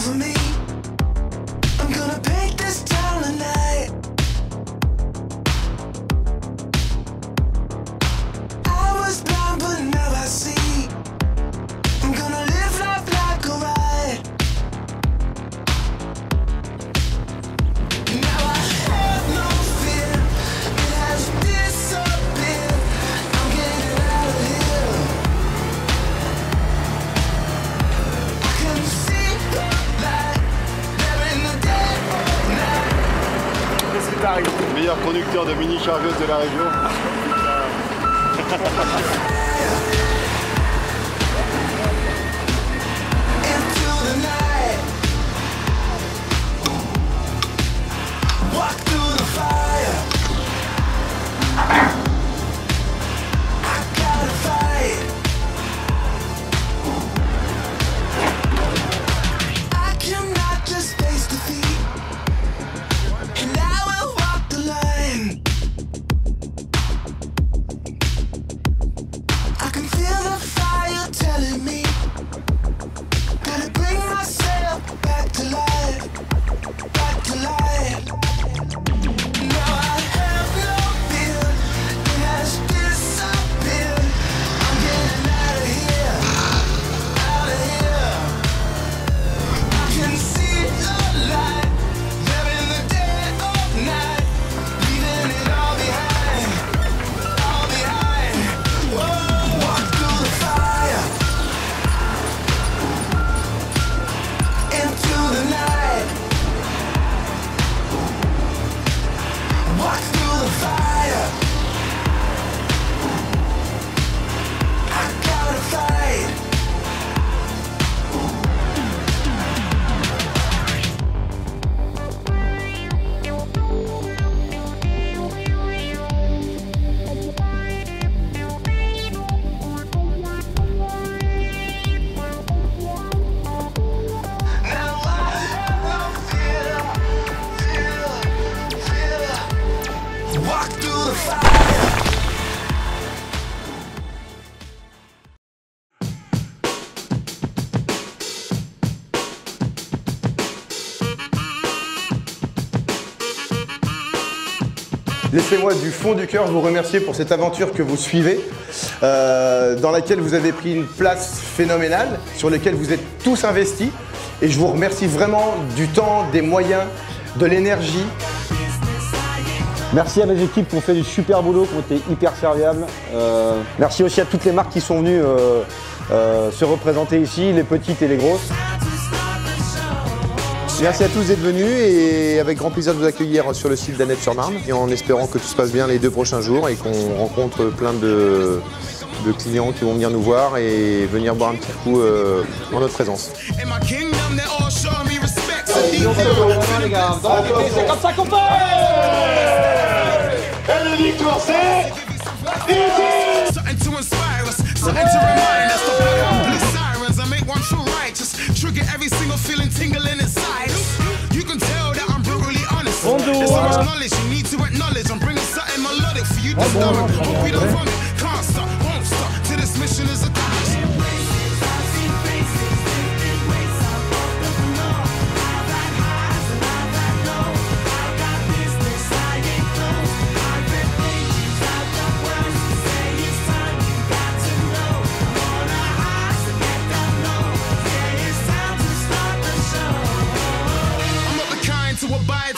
for me. I'm gonna paint this town tonight. I was blind but now I see. I'm gonna live life like a ride. Now I have no fear. It has disappeared. I'm getting out of here. I can see the light there in the dead of night. Qu'est-ce qui t'arrive? Meilleur conducteur de mini chargeuse de la région. Into the night. Walk through the fire. I gotta fight. I cannot just face defeat, and I will walk the line. I can feel the fire telling me gotta bring myself back to life, back to life. Now I have no fear, it has disappeared. I'm getting out of here, out of here. I can see the light there in the dead of night, leaving it all behind, all behind. Whoa, walk through the fire, into the night. Walk through the fire. I gotta fight. Now I have no fear, fear. Walk through the fire. Laissez-moi du fond du cœur vous remercier pour cette aventure que vous suivez, dans laquelle vous avez pris une place phénoménale, sur laquelle vous êtes tous investis. Et je vous remercie vraiment du temps, des moyens, de l'énergie. Merci à mes équipes qui ont fait du super boulot, qui ont été hyper serviables. Merci aussi à toutes les marques qui sont venues se représenter ici, les petites et les grosses. Merci à tous d'être venus et avec grand plaisir de vous accueillir sur le site d'Annette-sur-Marne et en espérant que tout se passe bien les 2 prochains jours et qu'on rencontre plein de clients qui vont venir nous voir et venir boire un petit coup en notre présence. C'est comme ça qu'on fait. Et le victoire c'est ici. Trigger every single feeling tingling inside. You can tell that I'm brutally honest. There's so much knowledge you need to acknowledge. I'm bringing something melodic for you to discover. Hope we don't vomit. Can't stop, won't stop till this mission is accomplished.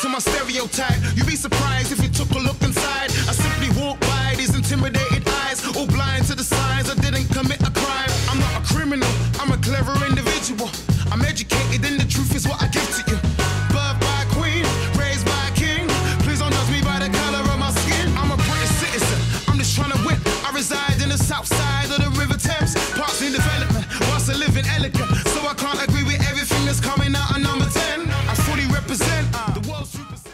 To my stereotype, you'd be surprised if you took a look inside. I simply walk by these intimidated eyes, all blind to the signs I didn't commit a crime. I'm not a criminal, I'm a clever individual. I'm educated and the truth is what I give to you. Birthed by a queen, raised by a king. Please don't judge me by the color of my skin. I'm a British citizen, I'm just trying to win. I reside in the south side of the River Thames. Parts in development, whilst I live in elegant. So I can't agree with everything that's coming out of number 10. I fully represent the world's true percent.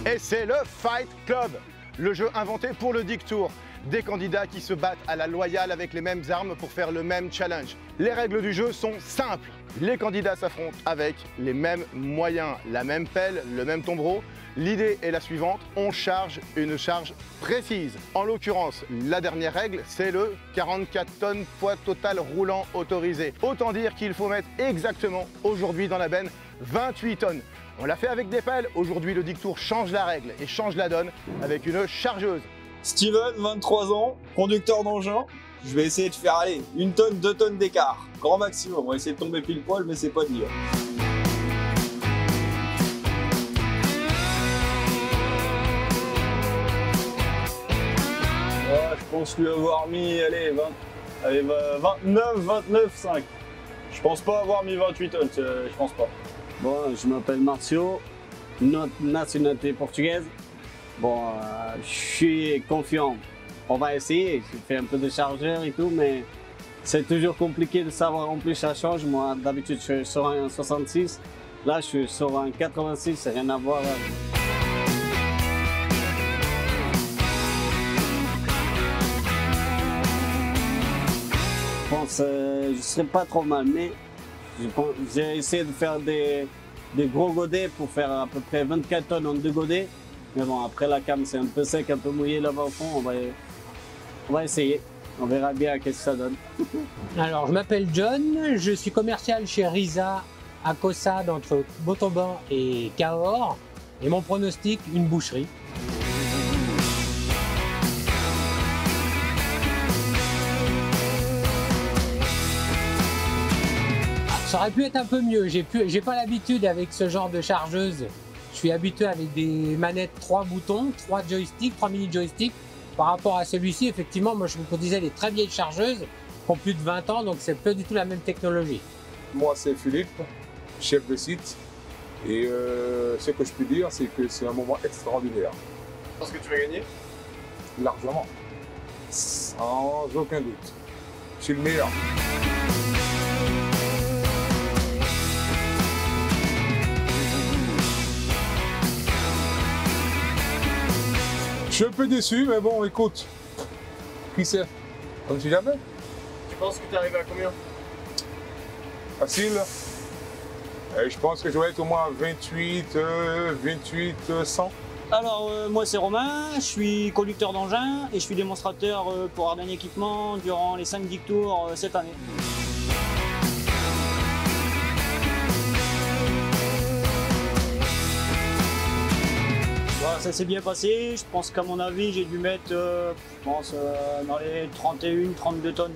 Et c'est le Fight Club, le jeu inventé pour le Dick Tour. Des candidats qui se battent à la loyale avec les mêmes armes pour faire le même challenge. Les règles du jeu sont simples. Les candidats s'affrontent avec les mêmes moyens, la même pelle, le même tombereau. L'idée est la suivante, on charge une charge précise. En l'occurrence, la dernière règle, c'est le 44 tonnes poids total roulant autorisé. Autant dire qu'il faut mettre exactement, aujourd'hui dans la benne, 28 tonnes. On l'a fait avec des pelles, aujourd'hui le Dick Tour change la règle et change la donne avec une chargeuse. Steven, 23 ans, conducteur d'engin. Je vais essayer de faire aller 1 tonne, 2 tonnes d'écart. Grand maximum, on va essayer de tomber pile poil, mais c'est pas dit. Je pense lui avoir mis, allez, 29, 29, 5. Je pense pas avoir mis 28 tonnes, je pense pas. Bon, je m'appelle Marcio, nationalité portugaise. Bon, je suis confiant. On va essayer. Je fais un peu de chargeur et tout, mais c'est toujours compliqué de savoir en plus ça change. Moi, d'habitude, je suis sur un 66. Là, je suis sur un 86. C'est rien à voir. Je pense que je serais pas trop mal, mais j'ai essayé de faire des gros godets pour faire à peu près 24 tonnes en 2 godets. Mais bon, après la cam c'est un peu sec, un peu mouillé là-bas au fond, on va essayer. On verra bien qu'est-ce que ça donne. Alors, je m'appelle John, je suis commercial chez Risa à Caussade entre Montauban et Cahors. Et mon pronostic, une boucherie. Ça aurait pu être un peu mieux, j'ai pas l'habitude avec ce genre de chargeuse. Je suis habitué avec des manettes 3 boutons, 3 joysticks, 3 mini joysticks. Par rapport à celui-ci, effectivement, moi je vous disais les très vieilles chargeuses qui ont plus de 20 ans, donc c'est pas du tout la même technologie. Moi c'est Philippe, chef de site, et ce que je peux dire c'est que c'est un moment extraordinaire. Je pense que tu vas gagner? Largement, sans aucun doute. Je suis le meilleur. Je suis un peu déçu, mais bon, écoute, qui sait? On ne sait jamais. Tu penses que tu arrives à combien? Facile. Et je pense que je vais être au moins 28, 100. Alors, moi c'est Romain, je suis conducteur d'engin et je suis démonstrateur pour Ardennes Équipement durant les 5 Dick Tours cette année. Voilà, ça s'est bien passé. Je pense qu'à mon avis, j'ai dû mettre dans les 31, 32 tonnes.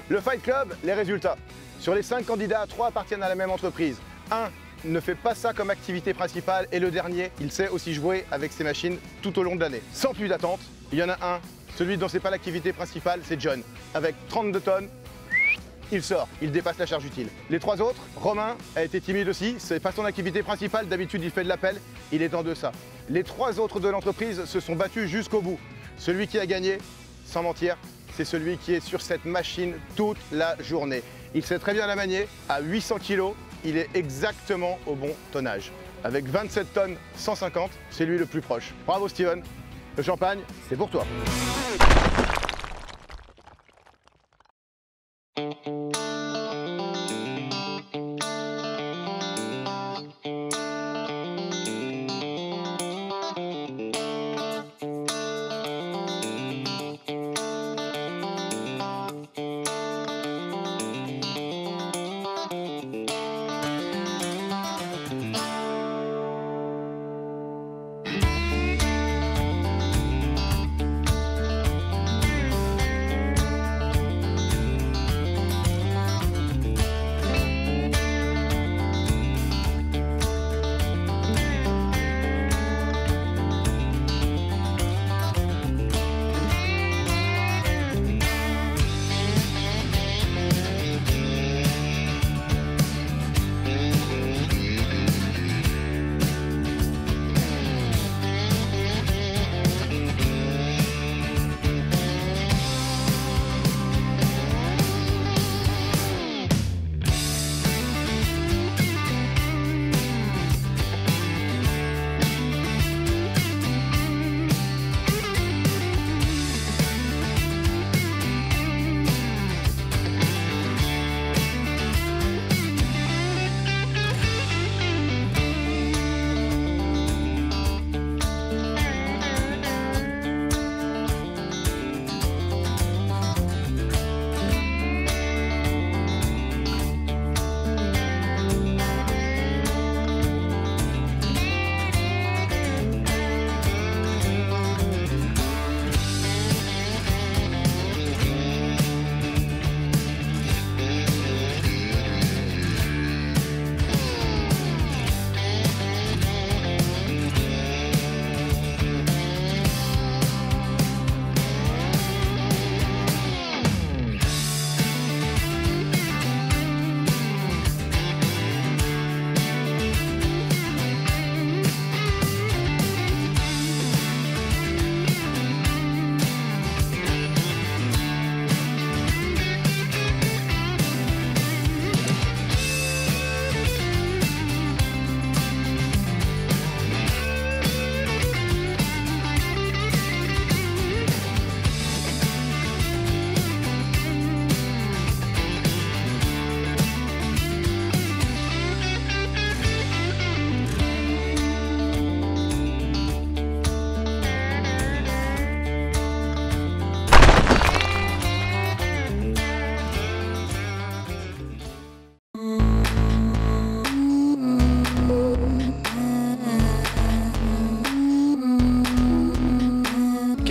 Le Fight Club, les résultats. Sur les 5 candidats, 3 appartiennent à la même entreprise. Un ne fait pas ça comme activité principale et le dernier, il sait aussi jouer avec ses machines tout au long de l'année. Sans plus d'attente, il y en a un, celui dont c'est pas l'activité principale, c'est John. Avec 32 tonnes, il sort, il dépasse la charge utile. Les 3 autres, Romain a été timide aussi, c'est pas son activité principale, d'habitude il fait de l'appel, il est en deçà. Les 3 autres de l'entreprise se sont battus jusqu'au bout. Celui qui a gagné, sans mentir, c'est celui qui est sur cette machine toute la journée. Il sait très bien la manier, à 800 kg, il est exactement au bon tonnage. Avec 27 tonnes 150, c'est lui le plus proche. Bravo Steven, le champagne, c'est pour toi.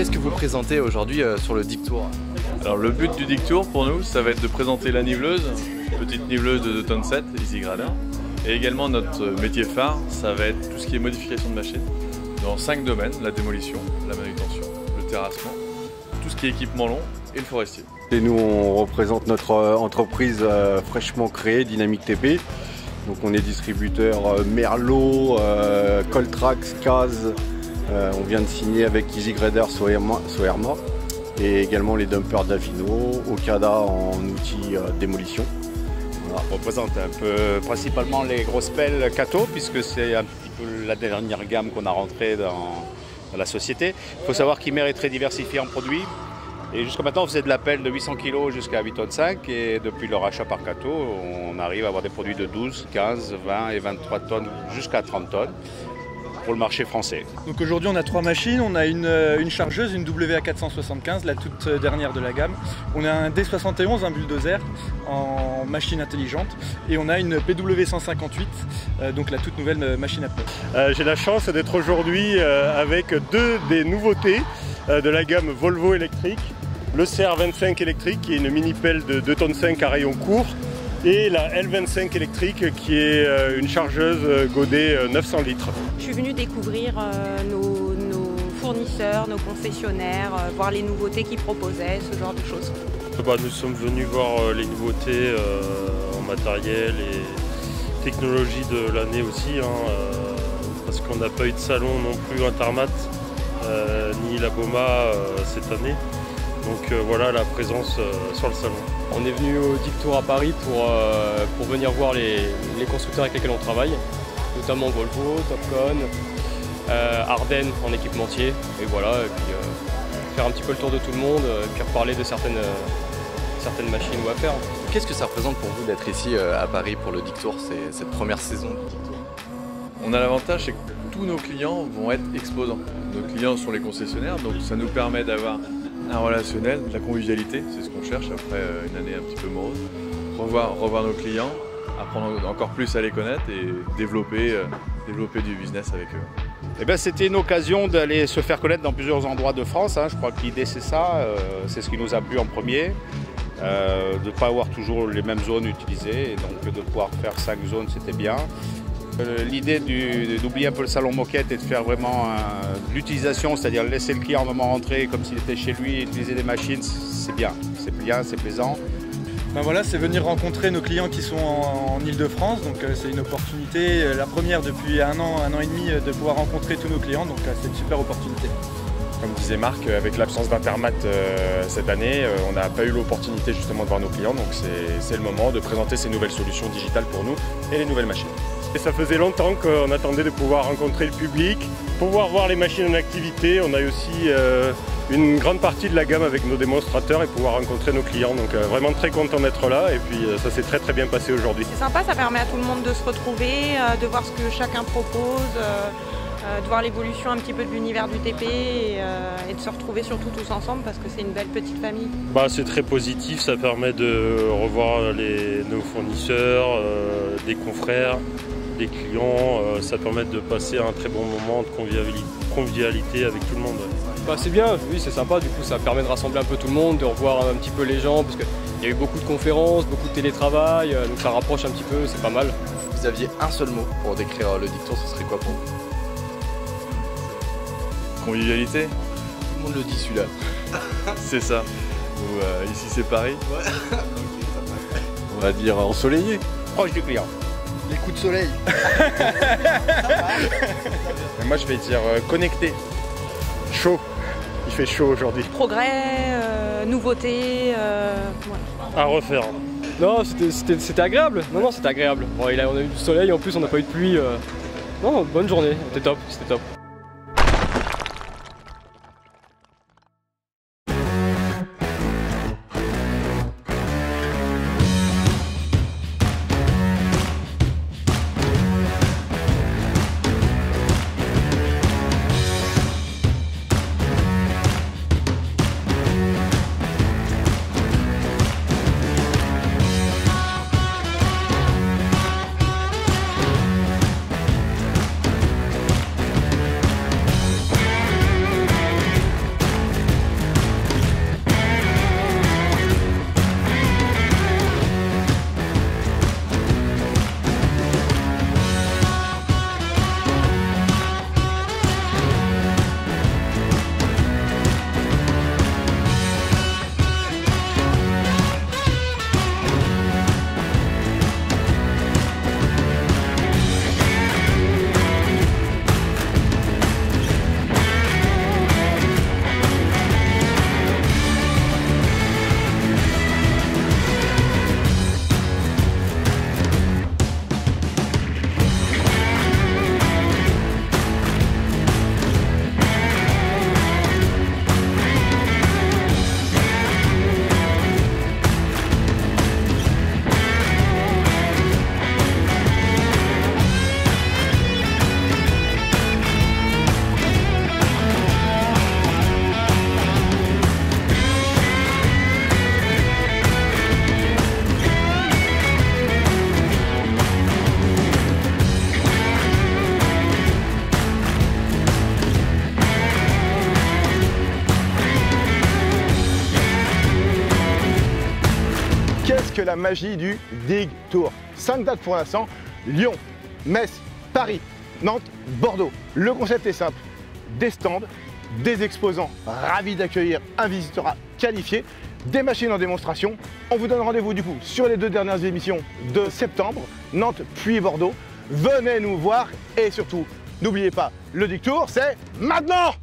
qu'est-ce que vous présentez aujourd'hui sur le Dick Tour? Alors le but du Dick Tour pour nous, ça va être de présenter la niveleuse, petite niveleuse de 2 tonnes 7, Easy Grader. Et également notre métier phare, ça va être tout ce qui est modification de machines dans 5 domaines, la démolition, la manutention, le terrassement, tout ce qui est équipement long et le forestier. Et nous, on représente notre entreprise fraîchement créée, Dynamique TP. Donc on est distributeur Merlot, Coltrax, Kaz. On vient de signer avec Easy Grader Soerma et également les dumpers d'Avino, Okada en outils démolition. Voilà. On représente un peu principalement les grosses pelles Kato puisque c'est un petit peu la dernière gamme qu'on a rentrée dans la société. Il faut savoir qu'Ymer est très diversifié en produits. Et jusqu'à maintenant, on faisait de la pelle de 800 kg jusqu'à 8 tonnes 5 et depuis le rachat par Kato, on arrive à avoir des produits de 12, 15, 20 et 23 tonnes jusqu'à 30 tonnes pour le marché français. Donc aujourd'hui, on a 3 machines. On a une chargeuse, une WA475, la toute dernière de la gamme. On a un D71, un bulldozer en machine intelligente. Et on a une PW158, donc la toute nouvelle machine à pelle. J'ai la chance d'être aujourd'hui avec 2 des nouveautés de la gamme Volvo électrique. Le CR25 électrique qui est une mini pelle de 2 tonnes 5 à rayon court et la L25 électrique qui est une chargeuse Godet 900 litres. Je suis venue découvrir nos fournisseurs, nos concessionnaires, voir les nouveautés qu'ils proposaient, ce genre de choses. Nous sommes venus voir les nouveautés en matériel et technologie de l'année aussi, parce qu'on n'a pas eu de salon non plus Intermat ni la BOMA cette année. Donc voilà la présence sur le salon. On est venu au Dick Tour à Paris pour venir voir les constructeurs avec lesquels on travaille, notamment Volvo, Topcon, Ardennes en équipementier, et voilà, et puis faire un petit peu le tour de tout le monde, et puis reparler de certaines machines ou affaires. Qu'est-ce que ça représente pour vous d'être ici à Paris pour le Dick Tour, cette première saison du Dick Tour? On a l'avantage, c'est que tous nos clients vont être exposants. Nos clients sont les concessionnaires, donc ça nous permet d'avoir un relationnel, de la convivialité, c'est ce qu'on cherche après une année un petit peu morose. Revoir nos clients, apprendre encore plus à les connaître et développer du business avec eux. C'était une occasion d'aller se faire connaître dans plusieurs endroits de France. Je crois que l'idée c'est ça, c'est ce qui nous a plu en premier. De ne pas avoir toujours les mêmes zones utilisées et donc de pouvoir faire 5 zones, c'était bien. L'idée d'oublier un peu le salon moquette et de faire vraiment l'utilisation, c'est-à-dire laisser le client vraiment rentrer comme s'il était chez lui et utiliser des machines, c'est bien, c'est plaisant. Voilà, c'est venir rencontrer nos clients qui sont en Ile-de-France, donc c'est une opportunité, la première depuis un an et demi de pouvoir rencontrer tous nos clients, donc c'est une super opportunité. Comme disait Marc, avec l'absence d'Intermat cette année, on n'a pas eu l'opportunité justement de voir nos clients, donc c'est le moment de présenter ces nouvelles solutions digitales pour nous et les nouvelles machines. Et ça faisait longtemps qu'on attendait de pouvoir rencontrer le public, pouvoir voir les machines en activité. On a aussi une grande partie de la gamme avec nos démonstrateurs et pouvoir rencontrer nos clients. Donc vraiment très content d'être là et puis ça s'est très bien passé aujourd'hui. C'est sympa, ça permet à tout le monde de se retrouver, de voir ce que chacun propose, de voir l'évolution un petit peu de l'univers du TP et de se retrouver surtout tous ensemble parce que c'est une belle petite famille. C'est très positif, ça permet de revoir nos fournisseurs, des confrères, des clients, ça permet de passer un très bon moment de convivialité avec tout le monde. C'est bien, oui c'est sympa, du coup ça permet de rassembler un peu tout le monde, de revoir un petit peu les gens, parce qu'il y a eu beaucoup de conférences, beaucoup de télétravail, donc ça rapproche un petit peu, c'est pas mal. Si vous aviez un seul mot pour décrire le Dick Tour, ce serait quoi pour vous? Convivialité. Tout le monde le dit celui-là. C'est ça. Ici c'est Paris. Ouais. On va dire ensoleillé. Proche du client. Les coups de soleil. Moi je vais dire connecté. Chaud. Il fait chaud aujourd'hui. Progrès, nouveautés, À refaire. Non, c'était agréable. Non, c'était agréable. Bon, on a eu du soleil, en plus on n'a pas eu de pluie. Non, bonne journée, c'était top. que la magie du Dig Tour. 5 dates pour l'instant, Lyon, Metz, Paris, Nantes, Bordeaux. Le concept est simple, des stands, des exposants ravis d'accueillir un visiteur qualifié, des machines en démonstration. On vous donne rendez-vous du coup sur les 2 dernières émissions de septembre, Nantes puis Bordeaux. Venez nous voir et surtout, n'oubliez pas, le Dig Tour, c'est maintenant!